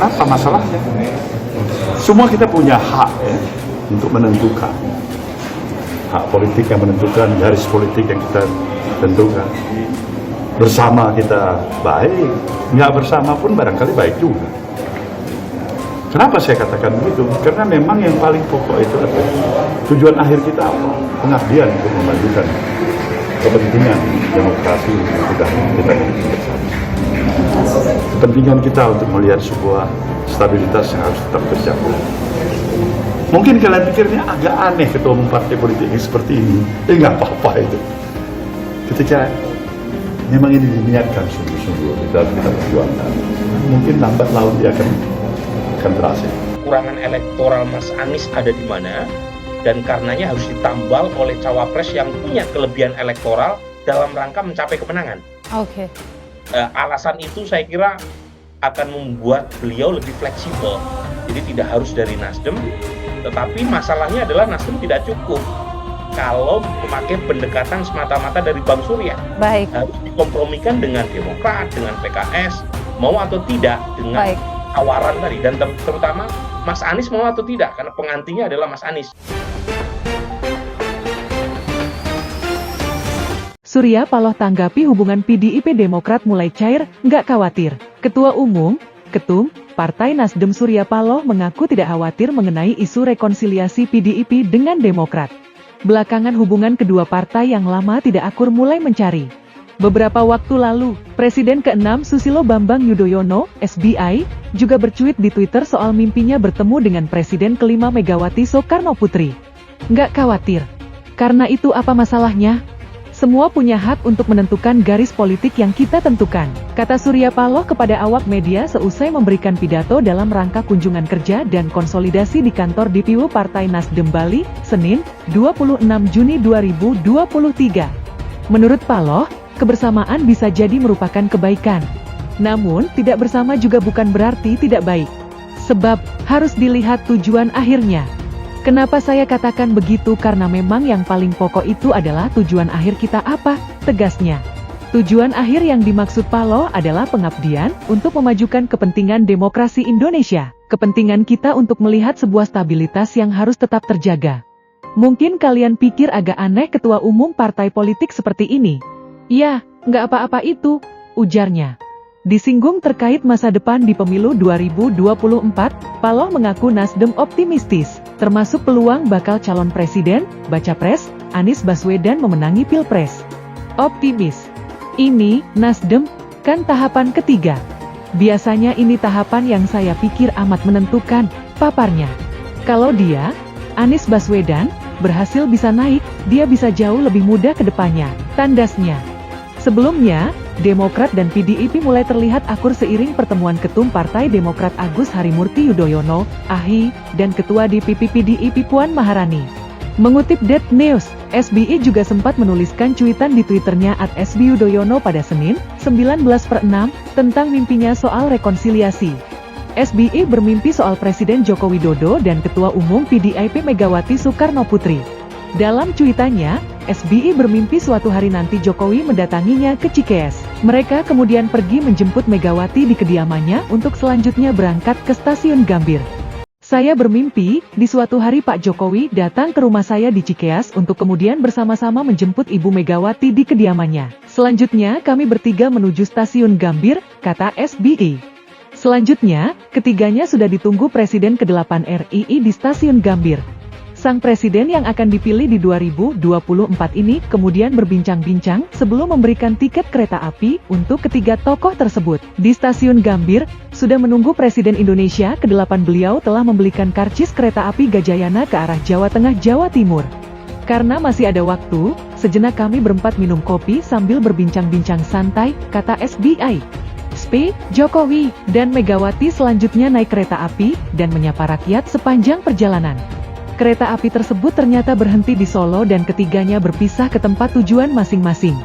Apa masalahnya? Semua kita punya hak ya, untuk menentukan. Hak politik yang menentukan, garis politik yang kita tentukan. Bersama kita baik, nggak bersama pun barangkali baik juga. Kenapa saya katakan begitu? Karena memang yang paling pokok itu adalah tujuan akhir kita apa? Pengabdian untuk memajukan kepentingan demokrasi kita bersama. Kepentingan kita untuk melihat sebuah stabilitas yang harus tetap terjaga. Mungkin kalian pikirnya agak aneh ketua umum partai politik yang seperti ini. Nggak apa-apa itu. Ketika memang ini diniatkan sungguh-sungguh kita perjuangkan, mungkin lambat laun dia akan berhasil. Kekurangan elektoral Mas Anies ada di mana, dan karenanya harus ditambal oleh cawapres yang punya kelebihan elektoral dalam rangka mencapai kemenangan. Oke. Alasan itu saya kira akan membuat beliau lebih fleksibel. Jadi tidak harus dari Nasdem, tetapi masalahnya adalah Nasdem tidak cukup kalau memakai pendekatan semata-mata dari Bang Surya. Baik. Harus dikompromikan dengan Demokrat, dengan PKS, mau atau tidak dengan tawaran tadi, dan terutama Mas Anies mau atau tidak, karena pengantinya adalah Mas Anies. Surya Paloh tanggapi hubungan PDIP Demokrat mulai cair, nggak khawatir. Ketua Umum, Ketum, Partai Nasdem Surya Paloh mengaku tidak khawatir mengenai isu rekonsiliasi PDIP dengan Demokrat. Belakangan hubungan kedua partai yang lama tidak akur mulai mencari. Beberapa waktu lalu, Presiden ke-6 Susilo Bambang Yudhoyono, SBY, juga bercuit di Twitter soal mimpinya bertemu dengan Presiden ke-5 Megawati Soekarnoputri. Nggak khawatir. Karena itu apa masalahnya? Semua punya hak untuk menentukan garis politik yang kita tentukan, kata Surya Paloh kepada awak media seusai memberikan pidato dalam rangka kunjungan kerja dan konsolidasi di kantor DPW Partai Nasdem Bali, Senin, 26 Juni 2023. Menurut Paloh, kebersamaan bisa jadi merupakan kebaikan. Namun, tidak bersama juga bukan berarti tidak baik. Sebab, harus dilihat tujuan akhirnya. Kenapa saya katakan begitu? Karena memang yang paling pokok itu adalah tujuan akhir kita apa, tegasnya. Tujuan akhir yang dimaksud Paloh adalah pengabdian untuk memajukan kepentingan demokrasi Indonesia. Kepentingan kita untuk melihat sebuah stabilitas yang harus tetap terjaga. Mungkin kalian pikir agak aneh ketua umum partai politik seperti ini. Ya, nggak apa-apa itu, ujarnya. Disinggung terkait masa depan di pemilu 2024, Paloh mengaku Nasdem optimistis, termasuk peluang bakal calon presiden, baca pres, Anies Baswedan memenangi Pilpres. Optimis. Ini, Nasdem, kan tahapan ketiga. Biasanya ini tahapan yang saya pikir amat menentukan, paparnya. Kalau dia, Anies Baswedan, berhasil bisa naik, dia bisa jauh lebih mudah ke depannya, tandasnya. Sebelumnya, Demokrat dan PDIP mulai terlihat akur seiring pertemuan Ketum Partai Demokrat Agus Harimurti Yudhoyono, AHY, dan Ketua DPP PDIP Puan Maharani. Mengutip Det News, SBY juga sempat menuliskan cuitan di Twitternya @SBYudhoyono pada Senin, 19/6, tentang mimpinya soal rekonsiliasi. SBY bermimpi soal Presiden Joko Widodo dan Ketua Umum PDIP Megawati Soekarnoputri. Dalam cuitannya, SBY bermimpi suatu hari nanti Jokowi mendatanginya ke Cikeas. Mereka kemudian pergi menjemput Megawati di kediamannya untuk selanjutnya berangkat ke stasiun Gambir. Saya bermimpi, di suatu hari Pak Jokowi datang ke rumah saya di Cikeas untuk kemudian bersama-sama menjemput Ibu Megawati di kediamannya. Selanjutnya kami bertiga menuju stasiun Gambir, kata SBY. Selanjutnya, ketiganya sudah ditunggu Presiden ke-8 RI di stasiun Gambir. Sang presiden yang akan dipilih di 2024 ini kemudian berbincang-bincang sebelum memberikan tiket kereta api untuk ketiga tokoh tersebut. Di stasiun Gambir, sudah menunggu Presiden Indonesia ke-8. Beliau telah membelikan karcis kereta api Gajayana ke arah Jawa Tengah Jawa Timur. Karena masih ada waktu, sejenak kami berempat minum kopi sambil berbincang-bincang santai, kata SBY. Jokowi dan Megawati selanjutnya naik kereta api dan menyapa rakyat sepanjang perjalanan. Kereta api tersebut ternyata berhenti di Solo dan ketiganya berpisah ke tempat tujuan masing-masing.